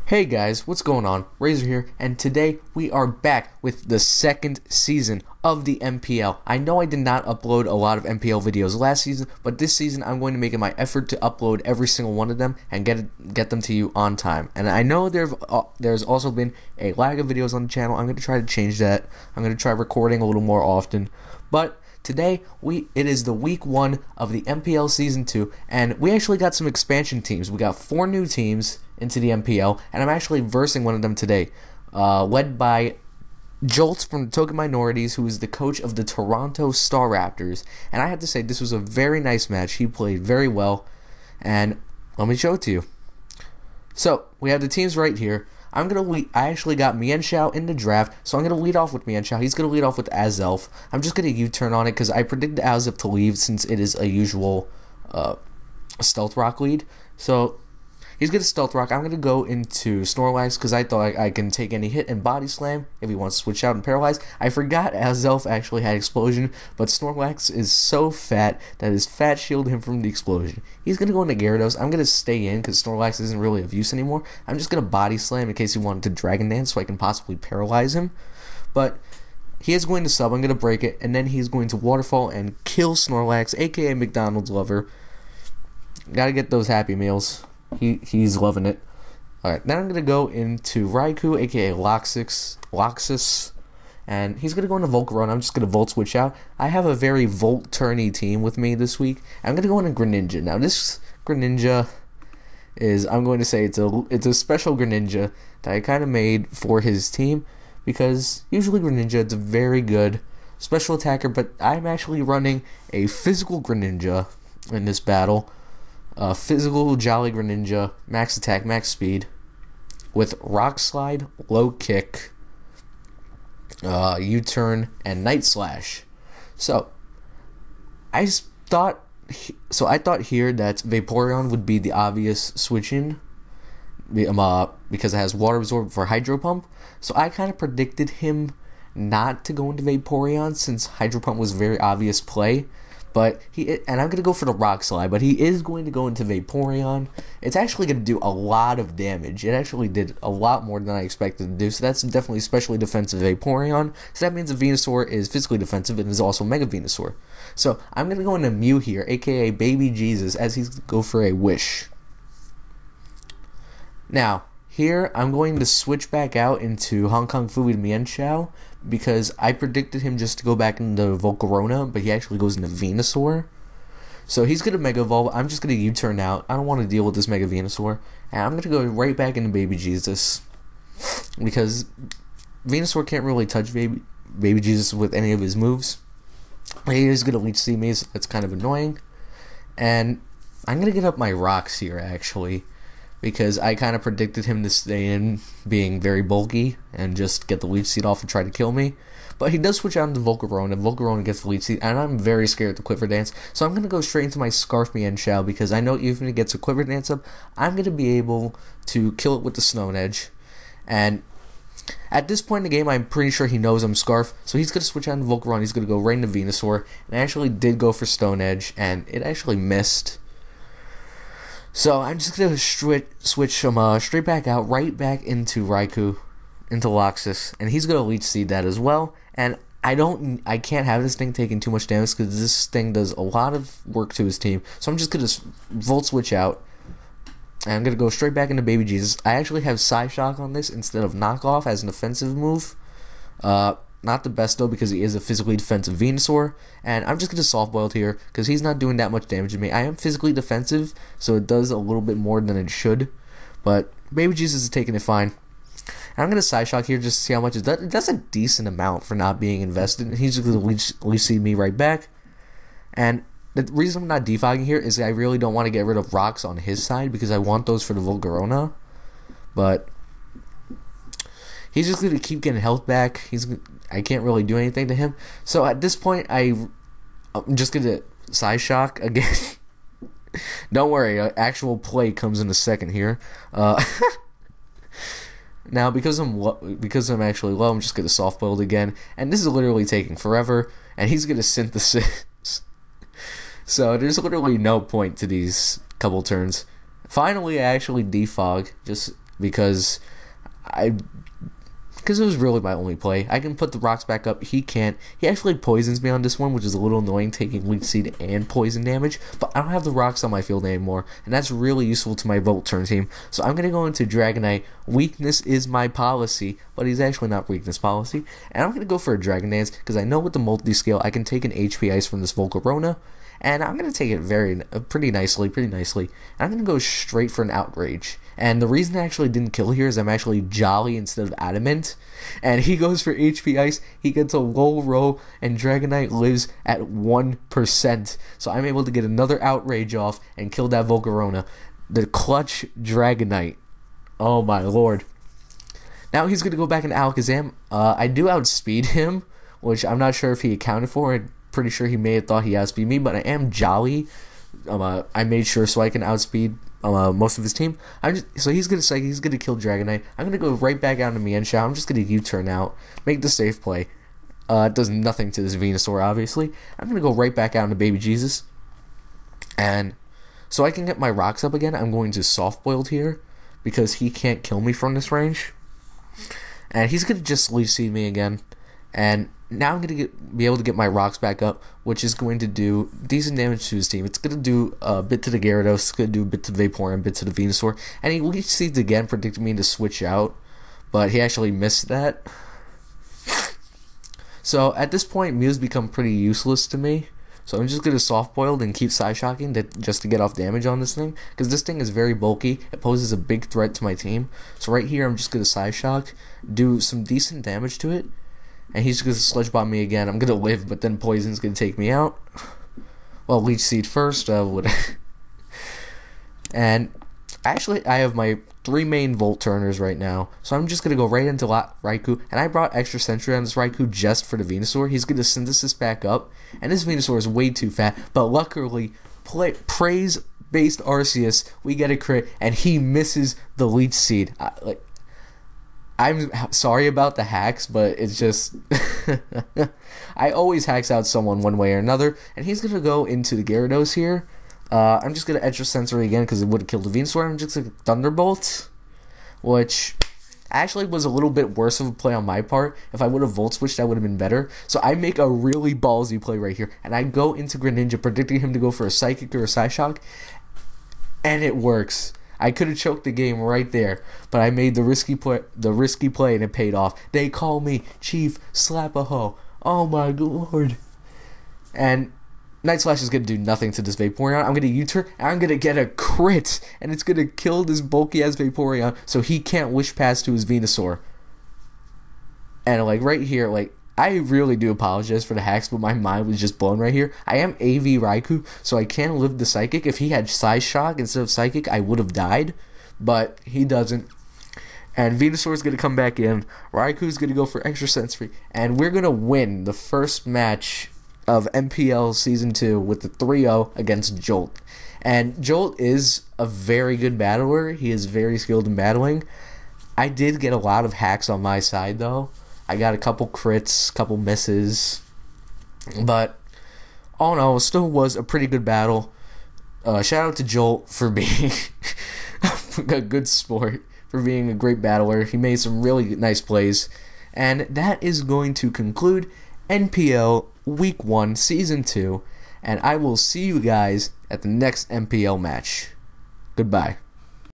Hey guys, what's going on? Razor here, and today we are back with the second season of the NPL. I know I did not upload a lot of NPL videos last season, but this season I'm going to make it my effort to upload every single one of them and get them to you on time. And I know there's also been a lag of videos on the channel. I'm going to try to change that. I'm going to try recording a little more often, but today, it is the week 1 of the NPL Season 2, and we actually got some expansion teams. We got 4 new teams into the NPL, and I'm actually versing one of them today, led by Jolt from the Token Minorities, who is the coach of the Toronto Staraptors. And I have to say, this was a very nice match. He played very well, and let me show it to you. So, we have the teams right here. I actually got Mienshao in the draft, so I'm going to lead off with Mienshao. He's going to lead off with Azelf. I'm just going to U-turn on it because I predicted Azelf to leave since it is a usual Stealth Rock lead. So he's going to Stealth Rock. I'm going to go into Snorlax because I thought I can take any hit and Body Slam if he wants to switch out and Paralyze. I forgot Azelf actually had Explosion, but Snorlax is so fat that his fat shielded him from the Explosion. He's going to go into Gyarados. I'm going to stay in because Snorlax isn't really of use anymore. I'm just going to Body Slam in case he wanted to Dragon Dance so I can possibly Paralyze him. But he is going to sub. I'm going to break it, and then he's going to Waterfall and kill Snorlax, aka McDonald's lover. Gotta get those Happy Meals. He's loving it. Alright, then I'm going to go into Raikou, aka Loxus, and he's going to go into Volcarona. I'm just going to Volt switch out. I have a very Volt-turny team with me this week. I'm going to go into Greninja. Now, this Greninja is, I'm going to say, it's a special Greninja that I kind of made for his team, because usually Greninja is a very good special attacker, but I'm actually running a physical Greninja in this battle. Physical Jolly Greninja, max attack, max speed, with Rock Slide, Low Kick, U-Turn, and Night Slash. So, I thought here that Vaporeon would be the obvious switch-in, because it has Water Absorb for Hydro Pump. So I kind of predicted him not to go into Vaporeon since Hydro Pump was a very obvious play. But I'm going to go for the Rock Slide, but he is going to go into Vaporeon. It's actually going to do a lot of damage. It actually did a lot more than I expected to do, so that's definitely especially defensive Vaporeon. So that means the Venusaur is physically defensive and is also Mega Venusaur. So I'm going to go into Mew here, aka Baby Jesus, as he's go for a Wish. Now, here I'm going to switch back out into Hong Kong Fu with Mienshao, because I predicted him just to go back into Volcarona, but he actually goes into Venusaur. So he's going to Mega Evolve. I'm just going to U-turn out. I don't want to deal with this Mega Venusaur. And I'm going to go right back into Baby Jesus, because Venusaur can't really touch Baby Jesus with any of his moves. He is going to Leech Seed me, so that's kind of annoying. And I'm going to get up my rocks here, actually, because I kind of predicted him to stay in being very bulky and just get the Leech Seed off and try to kill me. But he does switch out into Volcarona. Volcarona gets the Leech Seed, and I'm very scared of the Quiver Dance. So I'm going to go straight into my Scarf Mienshao, because I know even if it gets a Quiver Dance up, I'm going to be able to kill it with the Stone Edge. And at this point in the game, I'm pretty sure he knows I'm Scarf, so he's going to switch out into Volcarona. He's going to go right into Venusaur, and I actually did go for Stone Edge, and it actually missed. So I'm just going to switch him straight back out, right back into Raikou, into Loxus, and he's going to Leech Seed that as well. And I can't have this thing taking too much damage because this thing does a lot of work to his team. So I'm just going to Volt switch out, and I'm going to go straight back into Baby Jesus. I actually have Psyshock on this instead of Knockoff as an offensive move. Not the best though, because he is a physically defensive Venusaur, and I'm just going to Soft Boiled here because he's not doing that much damage to me. I am physically defensive, so it does a little bit more than it should, but Baby Jesus is taking it fine. And I'm going to Psyshock here just to see how much it does. It does a decent amount for not being invested, and he's just going to Leech Seed me right back. And the reason I'm not defogging here is I really don't want to get rid of rocks on his side because I want those for the Volcarona, but he's just going to keep getting health back. I can't really do anything to him. So at this point, I'm just going to Psyshock again. Don't worry, actual play comes in a second here. Now, because I'm actually low, I'm just going to Soft Build again. And this is literally taking forever. And he's going to Synthesis. So there's literally no point to these couple turns. Finally, I actually defog. because it was really my only play. I can put the rocks back up. He can't. He actually poisons me on this one, which is a little annoying, taking leech seed and poison damage. But I don't have the rocks on my field anymore, and that's really useful to my Volt turn team. So I'm going to go into Dragonite. Weakness is my policy, but he's actually not weakness policy. And I'm going to go for a Dragon Dance, because I know with the multi-scale, I can take an HP Ice from this Volcarona. And I'm going to take it pretty nicely. And I'm going to go straight for an Outrage. And the reason I actually didn't kill here is I'm actually Jolly instead of Adamant. And he goes for HP Ice, he gets a low roll, and Dragonite lives at 1%. So I'm able to get another Outrage off and kill that Volcarona. The clutch Dragonite. Oh my lord. Now he's going to go back into Alakazam. I do outspeed him, which I'm not sure if he accounted for. Pretty sure he may have thought he outspeed me, but I am Jolly. I made sure so I can outspeed most of his team. So he's gonna kill Dragonite. I'm gonna go right back out to Mienshao. I'm just gonna U-turn out, make the safe play. It does nothing to this Venusaur, obviously. I'm gonna go right back out into Baby Jesus, and so I can get my rocks up again. I'm going to soft boiled here because he can't kill me from this range, and he's gonna just leech seed me again, and now I'm going to be able to get my rocks back up, which is going to do decent damage to his team. It's going to do a bit to the Gyarados, it's going to do a bit to Vaporeon, a bit to the Venusaur, and he leech seeds again, predicting me to switch out, but he actually missed that. So at this point, Mew's become pretty useless to me, so I'm just going to soft boiled and keep Psyshocking just to get off damage on this thing, because this thing is very bulky. It poses a big threat to my team. So right here, I'm just going to Psyshock, do some decent damage to it, and he's going to Sludge Bomb me again. I'm going to live, but then Poison's going to take me out. Well, Leech Seed first. And actually, I have my 3 main Volt Turners right now. So I'm just going to go right into Raikou. And I brought extra Sentry on this Raikou just for the Venusaur. He's going to Synthesis back up. And this Venusaur is way too fat. But luckily, Praise-based Arceus, we get a crit. And he misses the Leech Seed. I'm sorry about the hacks, but it's just I always hacks out someone one way or another, and he's gonna go into the Gyarados here. I'm just gonna Extra Sensory again because it would have killed the Venusaur. I'm just gonna Thunderbolt, which actually was a little bit worse of a play on my part. If I would have Volt Switched, that would have been better. So I make a really ballsy play right here, and I go into Greninja, predicting him to go for a Psychic or a Psyshock, and it works. I could have choked the game right there, but I made the risky play, and it paid off. They call me Chief Slap-a-Ho. Oh my lord. And Night Slash is going to do nothing to this Vaporeon. I'm going to U-turn, and I'm going to get a crit, and it's going to kill this bulky-ass Vaporeon, so he can't Wish Pass to his Venusaur. And right here, I really do apologize for the hacks, but my mind was just blown right here. I am AV Raikou, so I can live the Psychic. If he had Psyshock instead of Psychic, I would have died, but he doesn't. And Venusaur is going to come back in. Raikou is going to go for Extra Sensory, and we're going to win the first match of NPL Season 2 with the 3-0 against Jolt. And Jolt is a very good battler. He is very skilled in battling. I did get a lot of hacks on my side, though. I got a couple crits, couple misses, but all in all, it still was a pretty good battle. Shout out to Jolt for being a good sport, for being a great battler. He made some really nice plays, and that is going to conclude NPL Week 1, Season 2, and I will see you guys at the next NPL match. Goodbye.